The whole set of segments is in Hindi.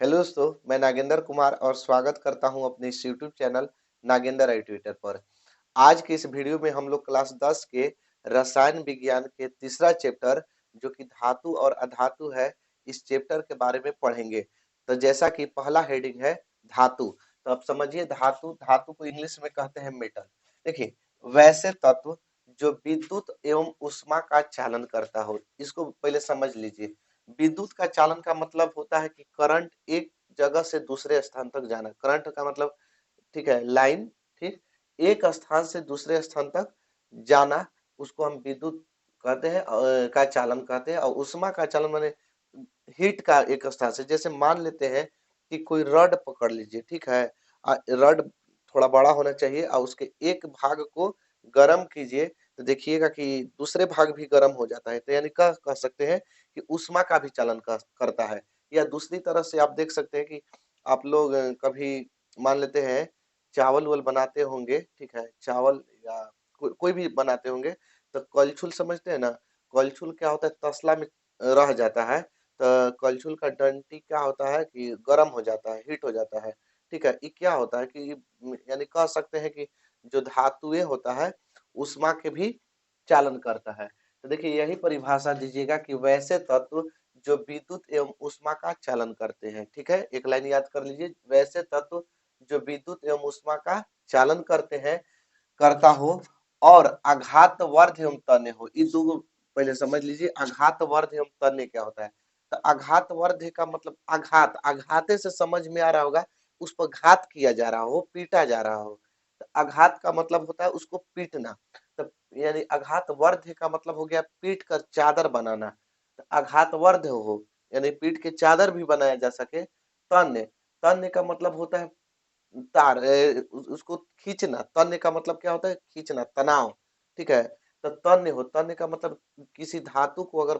हेलो दोस्तों, मैं नागेंद्र कुमार और स्वागत करता हूं अपने इस यूट्यूब चैनल नागेंद्र आई ट्विटर पर। आज के इस वीडियो में हम लोग क्लास 10 के रसायन विज्ञान के तीसरा चैप्टर जो कि धातु और अधातु है, इस चैप्टर के बारे में पढ़ेंगे। तो जैसा कि पहला हेडिंग है धातु, तो अब समझिए धातु धातु को इंग्लिश में कहते हैं मेटल। देखिए, वैसे तत्व जो विद्युत एवं ऊष्मा का चालन करता हो, इसको पहले समझ लीजिए। विद्युत का चालन का मतलब होता है कि करंट एक जगह से दूसरे स्थान तक जाना। करंट का मतलब, ठीक है, लाइन, ठीक, एक स्थान से दूसरे स्थान तक जाना, उसको हम विद्युत कहते हैं, का चालन कहते हैं। और ऊष्मा का चालन माने हीट का एक स्थान से, जैसे मान लेते हैं कि कोई रड पकड़ लीजिए, ठीक है, रड थोड़ा बड़ा होना चाहिए और उसके एक भाग को गर्म कीजिए तो देखिएगा कि दूसरे भाग भी गर्म हो जाता है। तो यानी कह सकते हैं कि ऊष्मा का भी चालन करता है। या दूसरी तरह से आप देख सकते हैं कि आप लोग कभी मान लेते हैं चावल वाल बनाते होंगे, ठीक है, चावल या कोई भी बनाते होंगे, तो कलछुल समझते हैं ना। कलछुल क्या होता है, तसला में रह जाता है, तो कलछुल का डंटी क्या होता है कि गर्म हो जाता है, हीट हो जाता है। ठीक है, ये क्या होता है कि यानी कह सकते हैं कि जो धातुएं होता है उष्मा के भी चालन करता है। तो देखिए, यही परिभाषा दीजिएगा कि वैसे तत्व जो विद्युत एवं ऊष्मा का चालन करते हैं। ठीक है, एक लाइन याद कर लीजिए, वैसे तत्व जो विद्युत एवं ऊष्मा का चालन करते हैं, करता हो और आघात वर्ध एवं तन्य हो। इस दो पहले समझ लीजिए, आघात वर्ध एवं तन्य क्या होता है। तो आघात वर्ध का मतलब आघात, आघाते से समझ में आ रहा होगा, उस पर घात किया जा रहा हो, पीटा जा रहा हो। तो आघात का मतलब होता है उसको पीटना। तो यानी आघात वर्ध का मतलब हो गया पीट कर चादर बनाना। तो आघात वर्ध हो यानी पीट के चादर भी बनाया जा सके। तन्य, तन्य का मतलब होता है उसको खींचना। तन्य का मतलब क्या होता है, खींचना, तनाव। ठीक है, तो तन्य हो, तन्य का मतलब किसी धातु को अगर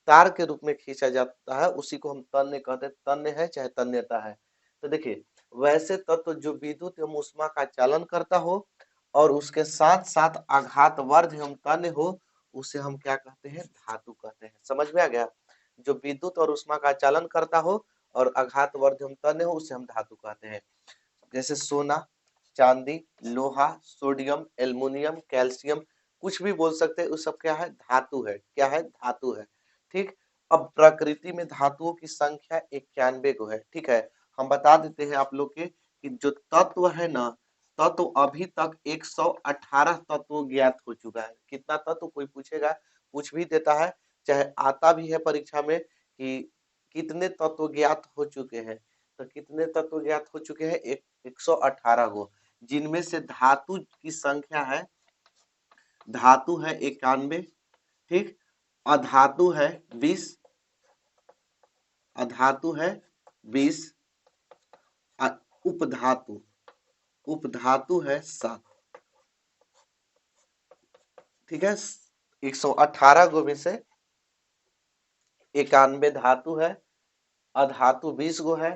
तार के रूप में खींचा जाता है, उसी को हम तन्य कहते हैं। तन्य है चाहे तन्यता है। तो देखिए, वैसे तत्व जो विद्युत एवं ऊष्मा का चालन करता हो और उसके साथ साथ आघात वर्ध एवं तन्य हो, उसे हम क्या कहते हैं, धातु कहते हैं। समझ में आ गया। जो विद्युत और ऊष्मा का चालन करता हो और आघात वर्ध एवं तन्य हो, उसे हम धातु कहते हैं। जैसे सोना, चांदी, लोहा, सोडियम, एल्युमिनियम, कैल्शियम, कुछ भी बोल सकते हैं, वो सब क्या है, धातु है। क्या है, धातु है। ठीक। अब प्रकृति में धातुओं की संख्या 91 को है। ठीक है, हम बता देते हैं आप लोग के कि जो तत्व है ना, तत्व अभी तक 118 तत्व ज्ञात हो चुका है। कितना तत्व कोई पूछेगा, पूछ भी देता है, चाहे आता भी है परीक्षा में कि कितने तत्व ज्ञात हो चुके हैं। तो कितने तत्व ज्ञात हो चुके हैं, 118 गो, जिनमें से धातु की संख्या है, धातु है 91, ठीक, अधातु है 20, अधातु है 20, उपधातु, उपधातु है 7। ठीक है, 118 गो में से 91 धातु है, अधातु 20 गो है,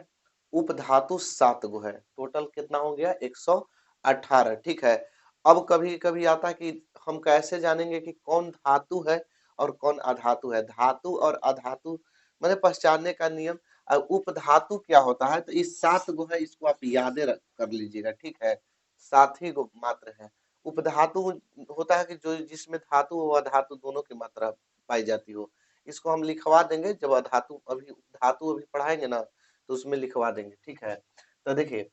उपधातु 7 गो है। टोटल कितना हो गया, 118। ठीक है, अब कभी कभी आता है कि हम कैसे जानेंगे कि कौन धातु है और कौन अधातु है। धातु और अधातु मैंने पहचानने का नियम। उपधातु क्या होता है, तो इस 7 गो है, इसको आप यादें कर लीजिएगा। ठीक है, 7 ही गो मात्र है। उपधातु होता है कि जो जिसमें धातु और अधातु दोनों की मात्रा पाई जाती हो। इसको हम लिखवा देंगे, जब अधातु अभी धातु अभी पढ़ाएंगे ना, तो उसमें लिखवा देंगे। ठीक है, तो देखिए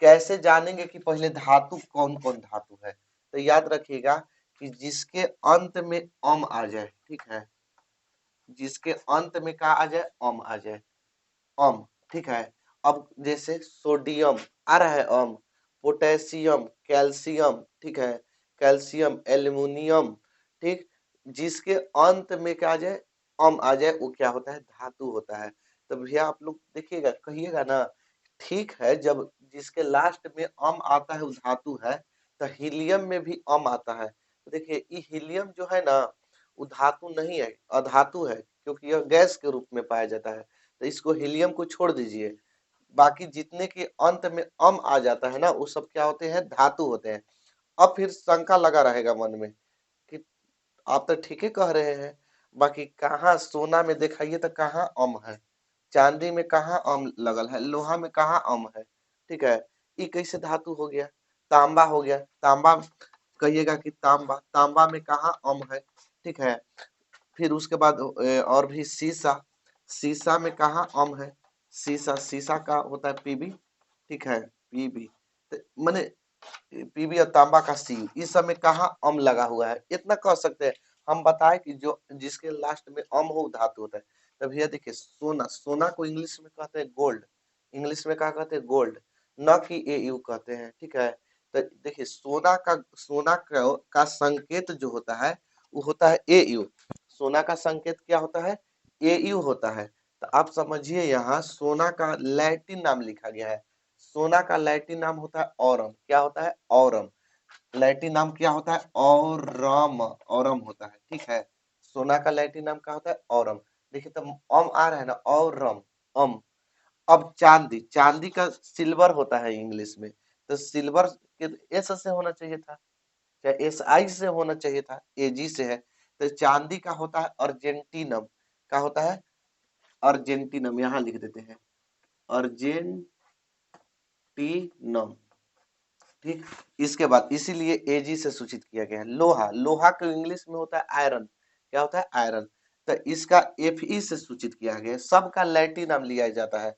कैसे जानेंगे कि पहले धातु कौन कौन धातु है। तो याद रखिएगा कि जिसके अंत में अम आ जाए, ठीक है, जिसके अंत में क्या आ जाए, अम आ जाए, अम। ठीक है, अब जैसे सोडियम आ रहा है अम, पोटेशियम, कैल्शियम, ठीक है, कैल्शियम, एल्युमिनियम, ठीक, जिसके अंत में क्या आ जाए, अम आ जाए, वो क्या होता है, धातु होता है। तो भैया आप लोग देखिएगा, कहिएगा ना, ठीक है, जब जिसके लास्ट में अम आता है वो धातु है। तो हीलियम में भी अम आता है। तो देखिए, ये हीलियम जो है ना, वो धातु नहीं है, अधातु है, क्योंकि यह गैस के रूप में पाया जाता है। तो इसको हीलियम को छोड़ दीजिए, बाकी जितने के अंत में अम आ जाता है ना, वो सब क्या होते हैं, धातु होते हैं। अब फिर शंका लगा रहेगा मन में कि आप तो ठीक ही कह रहे हैं, बाकी कहाँ सोना में दिखाइए तो कहाँ अम है। चांदी में कहाँ अम लगल है, लोहा में कहाँ अम है, ठीक है। ये कैसे धातु हो गया, तांबा हो गया, तांबा कहिएगा कि तांबा, तांबा में कहाँ अम है, ठीक है। फिर उसके बाद और भी सीसा, सीसा में कहाँ अम है, सीसा, सीसा का होता है पीबी, ठीक है, पीबी, माने पीबी और तांबा का सी, इस सब में कहाँ अम लगा हुआ है, इतना कह सकते हैं। हम बताए कि जो जिसके लास्ट में अम हो धातु होता है। तब भैया देखिए सोना, सोना को इंग्लिश में कहते हैं गोल्ड, इंग्लिश में क्या कहते हैं गोल्ड, न कि ए यू कहते हैं, ठीक है। तो देखिए सोना का, सोना का संकेत जो होता है वो होता है ए यू, सोना का संकेत क्या होता है, ए यू होता है। तो आप समझिए यहाँ सोना का लैटिन नाम लिखा गया है, सोना का लैटिन नाम होता है औरम, क्या होता है औरम, लैटिन नाम क्या होता है औरम, औरम होता है, ठीक है। सोना का लैटिन नाम क्या होता है औरम। देखिए तो अम आ रहा है ना औरम, अम। अब चांदी, चांदी का सिल्वर होता है इंग्लिश में, तो सिल्वर के एस से होना चाहिए था, चाहे एस आई से होना चाहिए था, ए जी से है। तो चांदी का होता है अर्जेंटीनम, का होता है अर्जेंटीनम, यहाँ लिख देते हैं अर्जेंटीनम, ठीक। इसके बाद इसीलिए एजी से सूचित किया गया है। लोहा, लोहा को इंग्लिश में होता है आयरन, क्या होता है आयरन, तो इसका एफ ई से सूचित किया गया है। सबका लैटिन नाम लिया जाता है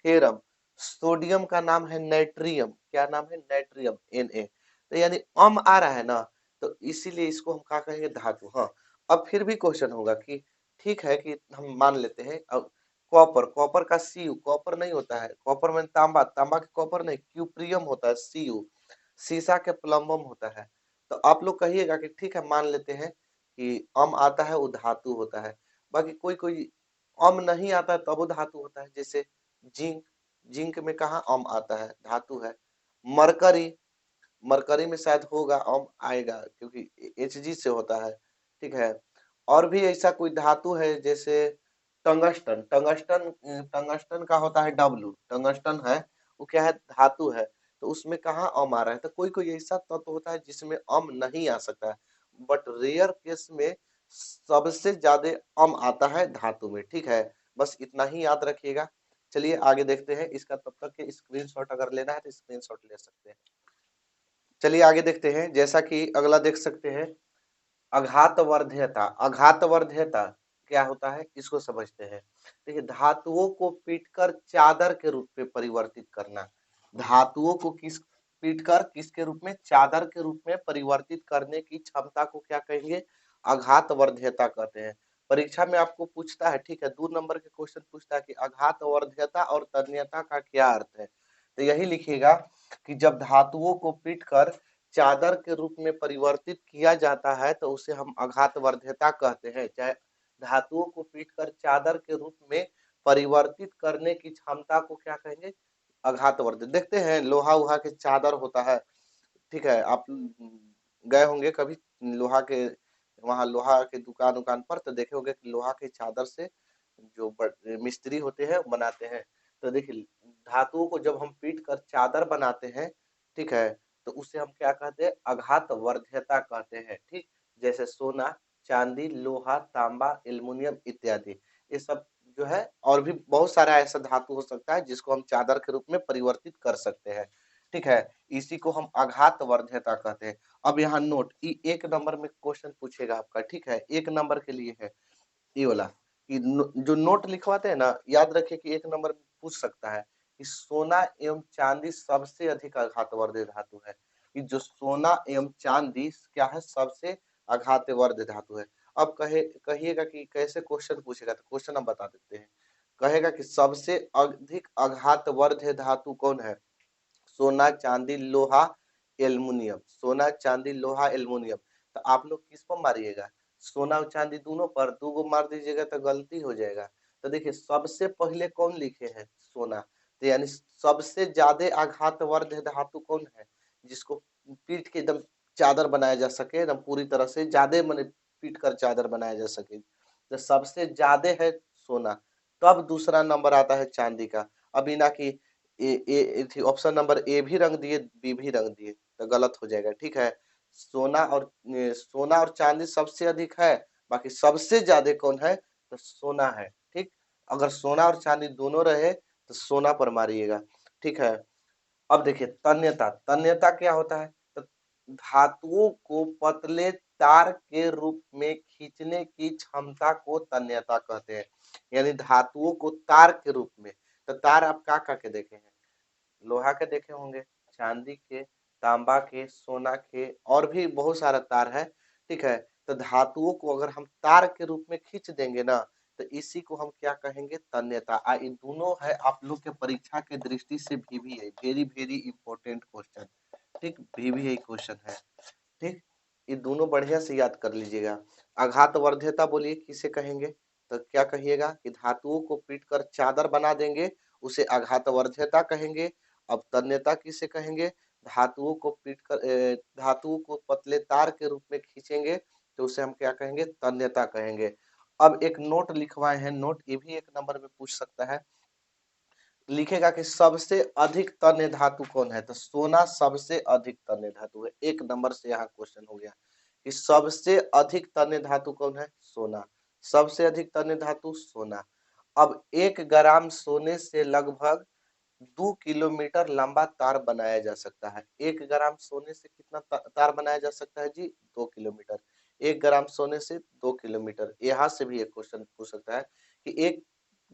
फेरम, सोडियम का नाम है नाइट्रियम, क्या नाम है नाइट्रियम, एन ए। तो यानी अम आ रहा है ना, तो इसीलिए इसको हम क्या कहेंगे धातु। हाँ अब फिर भी क्वेश्चन होगा कि ठीक है कि हम मान लेते हैं अब कॉपर, कॉपर का सी यू, कॉपर नहीं होता है, कॉपर में तांबा, तांबा के कॉपर नहीं क्यूप्रियम होता है सी यू, सीसा के प्लम्बम होता है। तो आप लोग कहिएगा कि ठीक है मान लेते हैं कि अम आता है वो धातु होता है। बाकी कोई कोई अम नहीं आता है तब वो धातु होता है, जैसे जिंक, जिंक में कहाँ अम आता है, धातु है। मरकरी, मरकरी में शायद होगा अम आएगा क्योंकि एच जी से होता है, ठीक है। और भी ऐसा कोई धातु है जैसे टंगस्टन, टंगस्टन, टंगस्टन का होता है डब्लू, टंगस्टन है वो क्या है धातु है, तो उसमें कहाँ अम आ रहा है। तो कोई कोई ऐसा तत्व होता है जिसमें अम नहीं आ सकता है, बट रेयर केस में सबसे ज्यादा अम आता है धातु में, ठीक है। बस इतना ही याद रखिएगा। चलिए आगे देखते हैं इसका, तब तक के स्क्रीनशॉट अगर लेना है तो स्क्रीनशॉट ले सकते हैं। चलिए आगे देखते हैं, जैसा कि अगला देख सकते हैं अघातवर्ध्यता, अघातवर्ध्यता क्या होता है इसको समझते हैं। देखिए धातुओं को पीटकर चादर के रूप में परिवर्तित करना, धातुओं को किस पीटकर किसके रूप में, चादर के रूप में परिवर्तित करने की क्षमता को क्या कहेंगे, अघातवर्ध्यता कहते हैं। परीक्षा में आपको पूछता है, ठीक है 2 नंबर के क्वेश्चन पूछता है कि अघातवर्ध्यता और तन्यता का क्या अर्थ है। तो यही लिखिएगा कि जब धातुओं को पीटकर चादर के रूप में परिवर्तित किया जाता है तो उसे हम अघातवर्ध्यता कहते हैं। चाहे धातुओं को पीटकर चादर के रूप में परिवर्तित करने की क्षमता को क्या कहेंगे, अघातवर्धित। देखते हैं लोहा उहा के चादर होता है, ठीक है। आप गए होंगे कभी लोहा के, वहां लोहा के दुकान उकान पर, तो देखे होंगे कि लोहा के चादर से जो मिस्त्री होते हैं बनाते हैं। तो देखिए धातुओं को जब हम पीट कर चादर बनाते हैं, ठीक है, तो उसे हम क्या कहते हैं अघातवर्ध्यता कहते हैं, ठीक। जैसे सोना, चांदी, लोहा, तांबा, एल्युमिनियम इत्यादि, ये सब जो है और भी बहुत सारा ऐसा धातु हो सकता है जिसको हम चादर के रूप में परिवर्तित कर सकते हैं, ठीक है। इसी को हम आघातवर्ध्यता कहते हैं। अब यहाँ नोट, 1 नंबर में क्वेश्चन पूछेगा आपका, ठीक है 1 नंबर के लिए है ये वाला, कि जो नोट लिखवाते हैं ना, याद रखिए कि 1 नंबर में पूछ सकता है कि सोना एवं चांदी सबसे अधिक आघातवर्ध धातु है, कि जो सोना एवं चांदी क्या है सबसे आघातवर्ध धातु है। अब कहिएगा कि कैसे क्वेश्चन पूछेगा, तो क्वेश्चन हम बता देते हैं। कहेगा कि सबसे अधिक आघातवर्ध धातु कौन है, सोना, चांदी, लोहा, एल्युमिनियम, सोना, चांदी, लोहा, एल्युमिनियम। तो आप लोग किस पर मारिएगा, सोना और चांदी दोनों पर, 2 गो मार दीजिएगा तो गलती हो जाएगा। तो देखिए सबसे पहले कौन लिखे हैं, सोना, तो यानी सबसे ज्यादा आघातवर्ध धातु कौन है, जिसको पीट के एकदम चादर बनाया जा सके, एकदम पूरी तरह से ज्यादा मैंने पीट कर चादर बनाया जा सके, तो सबसे ज्यादा है सोना। तब दूसरा नंबर आता है चांदी का। अभी ना कि ऑप्शन नंबर ए भी रंग दिए, बी भी रंग दिए, तो गलत हो जाएगा, ठीक है। सोना और चांदी सबसे अधिक है, बाकी सबसे ज्यादा कौन है, तो सोना है, ठीक। अगर सोना और चांदी दोनों रहे तो सोना पर मारिएगा, ठीक है। अब देखिए तन्यता, तन्यता क्या होता है? तो धातुओं को पतले तार के रूप में खींचने की क्षमता को तन्यता कहते हैं। यानी धातुओं को तार के रूप में, तो तार आप का के देखे हैं? लोहा के देखे होंगे, चांदी के, तांबा के, सोना के, और भी बहुत सारा तार है, ठीक है। तो धातुओं को अगर हम तार के रूप में खींच देंगे ना, तो इसी को हम क्या कहेंगे? तन्यता। ये दोनों है आप लोग के परीक्षा के दृष्टि से VVI, very very important question, ठीक, VVI क्वेश्चन है, ठीक। ये दोनों बढ़िया से याद कर लीजिएगा। आघातवर्ध्यता बोलिए किसे कहेंगे? तो क्या कहिएगा कि धातुओं को पीटकर चादर बना देंगे, उसे आघातवर्ध्यता कहेंगे। अब तन्यता किसे कहेंगे? धातुओं को पीटकर धातुओं को पतले तार के रूप में खींचेंगे, तो उसे हम क्या कहेंगे? तन्यता कहेंगे। अब एक नोट लिखवाए हैं, नोट ये भी 1 नंबर में पूछ सकता है। लिखेगा कि सबसे अधिक तन्य धातु कौन है? तो सोना सबसे अधिक तन्य धातु है। 1 नंबर से यहाँ क्वेश्चन हो गया कि सबसे अधिक तन्य धातु कौन है? सोना। सबसे अधिक तन्य धातु सोना। अब 1 ग्राम सोने से लगभग 2 किलोमीटर लंबा तार बनाया जा सकता है। 1 ग्राम सोने से कितना तार बनाया जा सकता है जी? 2 किलोमीटर। 1 ग्राम सोने से 2 किलोमीटर। यहाँ से भी एक क्वेश्चन पूछ सकता है कि 1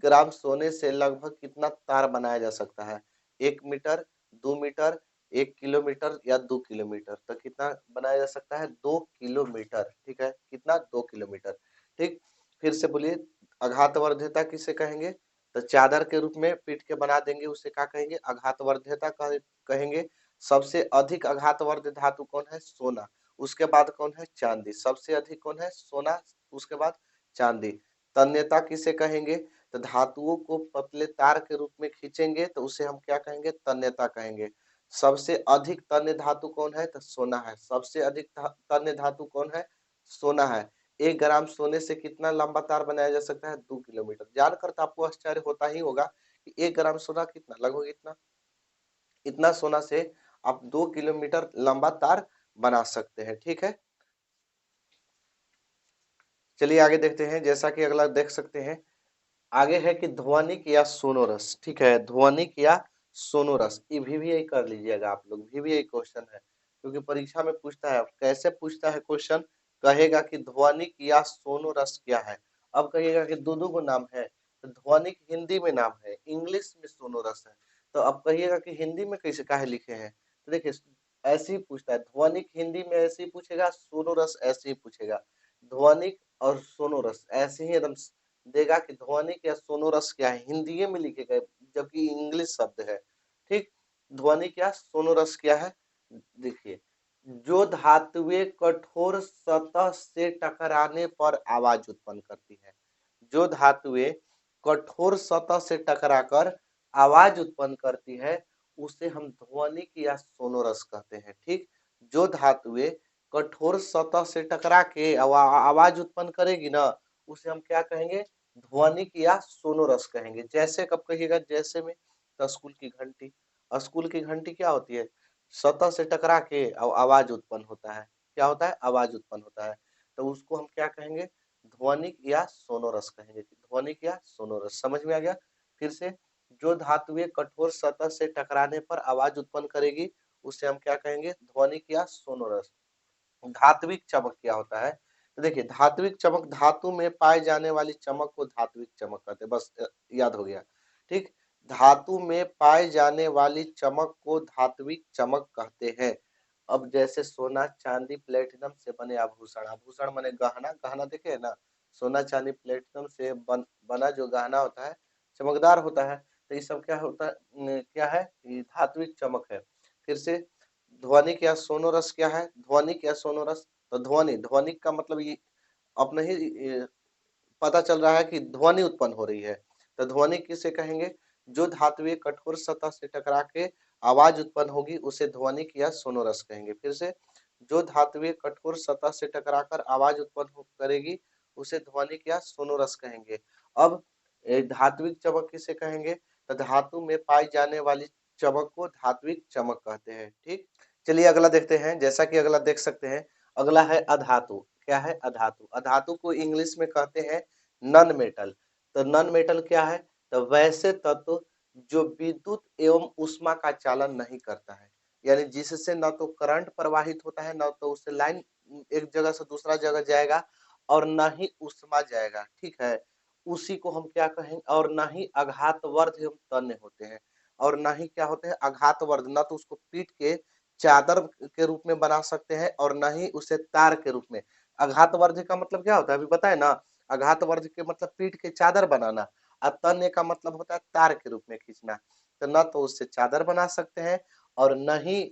ग्राम सोने से लगभग कितना तार बनाया जा सकता है? 1 मीटर, 2 मीटर, 1 किलोमीटर या 2 किलोमीटर। तो कितना बनाया जा सकता है? 2 किलोमीटर, ठीक है। कितना? 2 किलोमीटर, ठीक। फिर से बोलिए, आघातवर्ध्यता किसे कहेंगे? तो चादर के रूप में पीट के बना देंगे, उसे क्या कहेंगे? आघातवर्ध्यता कहेंगे। सबसे अधिक आघातवर्ध धातु कौन है? सोना। उसके बाद कौन है? चांदी। सबसे अधिक कौन है? सोना, उसके बाद चांदी। तन्यता किसे कहेंगे? तो धातुओं को पतले तार के रूप में खींचेंगे, तो उसे हम क्या कहेंगे? तन्यता कहेंगे। सबसे अधिक तन्य धातु कौन है? तो सोना है। सबसे अधिक तन्य धातु कौन है? सोना है। 1 ग्राम सोने से कितना लंबा तार बनाया जा सकता है? 2 किलोमीटर। जानकर तो आपको आश्चर्य होता ही होगा कि 1 ग्राम सोना कितना, लगभग इतना, इतना सोना से आप 2 किलोमीटर लंबा तार बना सकते हैं, ठीक है। चलिए आगे देखते हैं। जैसा कि अगला देख सकते हैं, आगे है कि ध्वनिक या सोनोरस, ठीक है। ध्वनिक या सोनोरस, ये VVI कर लीजिएगा आप लोग, VVI क्वेश्चन है, क्योंकि परीक्षा में पूछता है। कैसे पूछता है क्वेश्चन? कहेगा कि ध्वनिक या सोनोरस क्या है। अब कहिएगा कि दो दो को नाम है, तो ध्वनिक हिंदी में नाम है, इंग्लिश में सोनोरस है। तो अब कहिएगा कि हिंदी में कैसे काहे लिखे हैं? तो देखिए ऐसे ही पूछता है, ध्वनिक हिंदी में ऐसे ही पूछेगा, सोनोरस ऐसे ही पूछेगा। ध्वनिक और सोनोरस ऐसे ही एकदम देगा कि ध्वनिक या सोनोरस क्या है, हिंदी में लिखेगा, जबकि इंग्लिश शब्द है, ठीक। ध्वनिक या सोनोरस क्या है? देखिए, जो धातुएं कठोर सतह से टकराने पर आवाज उत्पन्न करती है। जो धातुएं कठोर सतह से टकराकर आवाज उत्पन्न करती है, उसे हम ध्वनिक या सोनोरस कहते हैं, ठीक। जो धातुएं कठोर सतह से टकरा के आवाज उत्पन्न करेगी ना, उसे हम क्या कहेंगे? ध्वनिक या सोनोरस कहेंगे। जैसे कब कहिएगा? जैसे में, तो स्कूल की घंटी। स्कूल की घंटी क्या होती है? सतह से टकरा के आवाज उत्पन्न होता है। क्या होता है? आवाज उत्पन्न होता है। तो उसको हम क्या कहेंगे? ध्वनिक या सोनोरस कहेंगे। ध्वनिक या सोनोरस, समझ में आ गया? फिर से, जो धातुएं कठोर सतह से टकराने पर आवाज उत्पन्न करेगी, उसे हम क्या कहेंगे? ध्वनिक या सोनोरस। धात्विक चमक क्या होता है? तो देखिए, धात्विक चमक, धातु में पाए जाने वाली चमक को धात्विक चमक कहते हैं। बस याद हो गया, ठीक। धातु में पाए जाने वाली चमक को धात्विक चमक कहते हैं। अब जैसे सोना, चांदी, प्लेटिनम से बने आभूषण, आभूषण माने गहना, गहना देखे है ना, सोना, चांदी, प्लेटिनम से बना जो गहना होता है, चमकदार होता है। तो ये सब क्या होता है? क्या है? ये धात्विक चमक है। फिर से, ध्वनिक या सोनोरस क्या है? ध्वनिक या सोनोरस, तो ध्वनि, ध्वनिक का मतलब ये अपने ही पता चल रहा है कि ध्वनि उत्पन्न हो रही है। तो ध्वनि किसे कहेंगे? जो धातुएं कठोर सतह से टकरा के आवाज उत्पन्न होगी, उसे ध्वनिक या सोनोरस कहेंगे। फिर से, जो धातुएं कठोर सतह से टकराकर आवाज उत्पन्न करेगी, उसे ध्वनिक या सोनोरस कहेंगे। अब धात्विक चमक किसे कहेंगे? तो धातु में पाई जाने वाली चमक को धात्विक चमक कहते हैं, ठीक। चलिए अगला देखते हैं। जैसा कि अगला देख सकते हैं, अगला है अधातु। क्या है? अधातु। अधातु को इंग्लिश में कहते हैं नॉन मेटल। तो नॉन मेटल क्या है? तो वैसे तत्व जो विद्युत एवं ऊष्मा का चालन नहीं करता है, यानी जिससे न तो करंट प्रवाहित होता है, न तो उससे लाइन एक जगह से दूसरा जगह जाएगा और न ही ऊष्मा जाएगा, ठीक है। उसी को हम क्या कहेंगे, और न ही आघातवर्ध एवं तन्य होते हैं, और न ही क्या होते हैं आघातवर्ध, न तो उसको पीट के चादर के रूप में बना सकते हैं और न ही उसे तार के रूप में। आघातवर्ध का मतलब क्या होता है अभी बताए ना, आघातवर्ध के मतलब पीट के चादर बनाना, और तन्य का मतलब होता है तार के रूप में खींचना। तो न तो उससे चादर बना सकते हैं और न ही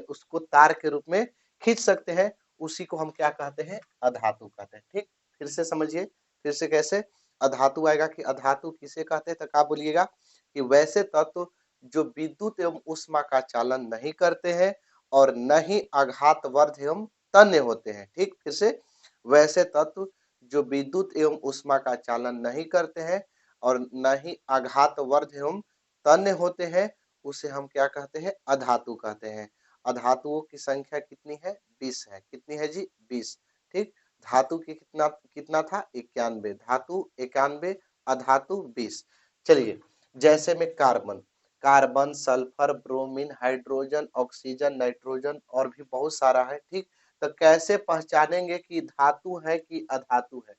उसको तार के रूप में खींच सकते हैं। उसी को हम क्या कहते हैं, अधातु कहते हैं। ठीक, फिर से समझिए, फिर से कैसे अधातु आएगा कि अधातु किसे कहते हैं, तो क्या बोलिएगा कि वैसे तत्व जो विद्युत एवं ऊष्मा का चालन नहीं करते हैं और न ही आघातवर्ध एवं तन्य होते हैं। ठीक, फिर से वैसे तत्व जो विद्युत एवं ऊष्मा का चालन नहीं करते हैं और न ही आघातवर्ध एवं तन्य होते हैं, उसे हम क्या कहते हैं, अधातु कहते हैं। अधातुओं की संख्या कितनी है, 20 है। कितनी है जी, 20। ठीक, धातु की कितना कितना था, 91। धातु 91, अधातु 20। चलिए, जैसे में carbon, carbon, sulphur, bromine, hydrogen, oxygen, nitrogen और भी बहुत सारा है। ठीक, तो कैसे पहचानेंगे कि धातु है कि अधातु है?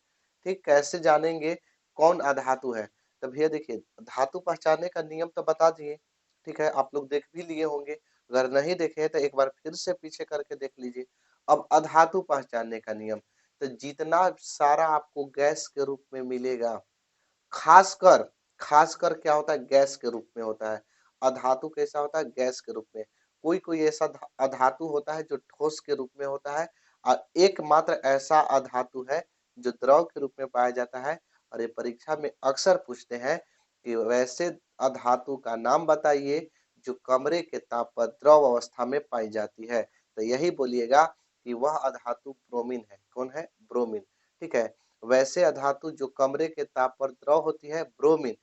ठीक, कैसे जानेंगे कौन अधातु है? तो भैया देखिए, धातु पहचानने का नियम तो बता दिए, ठीक है, आप लोग देख भी लिए होंगे। अगर नहीं देखे हैं तो एक बार फिर से पीछे करके देख लीजिए। अब अधातु पहचानने का नियम, तो जितना सारा आपको गैस के रूप में मिलेगा, खासकर खासकर क्या होता है, गैस के रूप में होता है। अधातु कैसा होता है, गैस के रूप में। कोई कोई ऐसा अधातु होता है जो ठोस के रूप में होता है, और एकमात्र ऐसा अधातु है जो द्रव के रूप में पाया जाता है। और ये परीक्षा में अक्सर पूछते हैं कि वैसे अधातु का नाम बताइए जो कमरे के ताप पर द्रव अवस्था में पाई जाती है। तो यही बोलिएगा कि वह अधातु ब्रोमीन है। कौन है, ब्रोमीन। ठीक है, वैसे अधातु जो कमरे के ताप पर द्रव होती है, ब्रोमीन।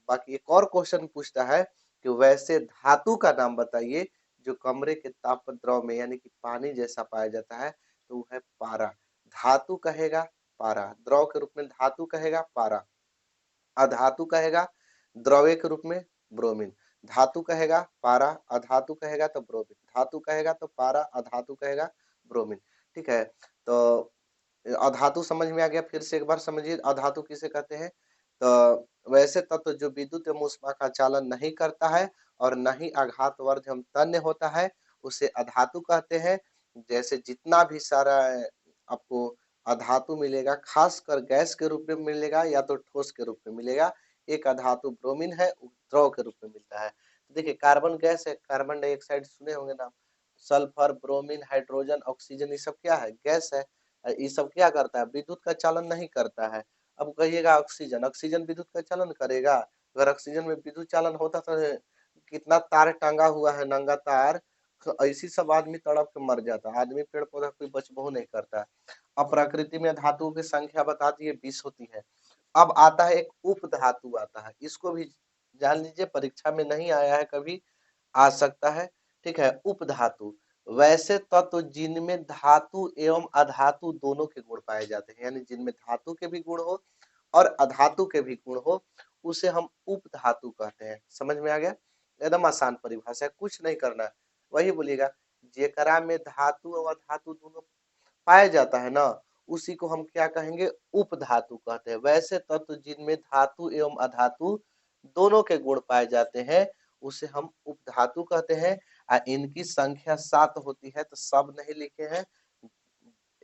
बाकी एक और क्वेश्चन पूछता है कि वैसे धातु का नाम बताइए जो कमरे के ताप पर द्रव में यानी कि पानी जैसा पाया जाता है, तो वो है पारा। धातु कहेगा पारा, द्रव के रूप में धातु कहेगा पारा, अधातु कहेगा द्रव्य के रूप में ब्रोमीन। धातु कहेगा पारा, अधातु कहेगा तो ब्रोमीन। धातु कहेगा तो पारा, अधातु कहेगा ब्रोमीन। ठीक है, तो अधातु समझ में आ गया। फिर से एक बार समझिए अधातु किसे कहते हैं। तो वैसे तत्व जो विद्युत एवं ऊष्मा का चालन नहीं करता है और न ही आघातवर्ध एवं तन्य होता है, उसे अधातु कहते हैं। जैसे जितना भी सारा आपको अधातु मिलेगा, खासकर गैस के रूप में मिलेगा या तो ठोस के रूप में मिलेगा। एक अधातु ब्रोमीन है, द्रव के रूप में मिलता है। तो देखिए, कार्बन गैस है, कार्बन डाइऑक्साइड सुने होंगे नाम। सल्फर, ब्रोमीन, हाइड्रोजन, ऑक्सीजन, ये सब क्या है, गैस है। ये सब क्या करता है, विद्युत का चालन नहीं करता है। अब कहिएगा ऑक्सीजन, ऑक्सीजन विद्युत का चालन करेगा? अगर ऑक्सीजन में विद्युत चालन होता तो कितना तार टांगा हुआ है, नंगा तार, ऐसी सब आदमी तड़प के मर जाता। आदमी पेड़ पौधा कोई बचबो नहीं करता। अब प्रकृति में धातुओं की संख्या बता दिए 20 होती है। अब आता है एक उप धातु आता है, इसको भी जान लीजिए, परीक्षा में नहीं आया है कभी, आ सकता है। ठीक है, उप धातु वैसे तत्व जिनमें धातु एवं अधातु दोनों के गुण पाए जाते हैं, यानी जिनमें धातु के भी गुण हो और अधातु के भी गुण हो, उसे हम उप धातु कहते हैं। समझ में आ गया, एकदम आसान परिभाषा है, कुछ नहीं करना है। वही बोलिएगा, जेकरा में धातु और अधातु दोनों पाया जाता है ना, उसी को हम क्या कहेंगे, उप धातु कहते हैं। वैसे तत्व जिनमें धातु एवं अधातु दोनों के गुण पाए जाते हैं, उसे हम उप धातु कहते हैं। इनकी संख्या 7 होती है, तो सब नहीं लिखे हैं,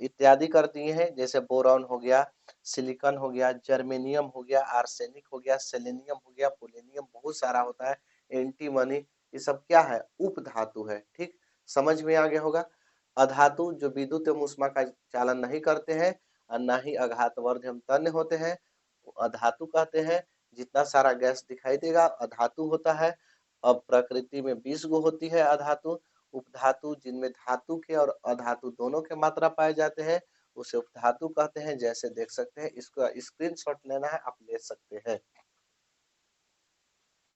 इत्यादि कर दिए हैं। जैसे बोरॉन हो गया, सिलिकॉन हो गया, जर्मेनियम हो गया, आर्सेनिक हो गया, सेलेनियम हो गया, पोलेनियम, बहुत सारा होता है, एंटीमनी, ये सब क्या है, उप धातु है। ठीक, समझ में आ गया होगा। अधातु जो विद्युत एवं ऊष्मा का चालन नहीं करते हैं और न ही आघातवर्ध एवं तन्य होते हैं, अधातु कहते हैं। जितना सारा गैस दिखाई देगा अधातु होता है। अब प्रकृति में 20 गो होती है अधातु। उपधातु जिनमें धातु के और अधातु दोनों के मात्रा पाए जाते हैं, उसे उपधातु कहते हैं। जैसे देख सकते हैं, इसका स्क्रीनशॉट लेना है, आप ले सकते हैं।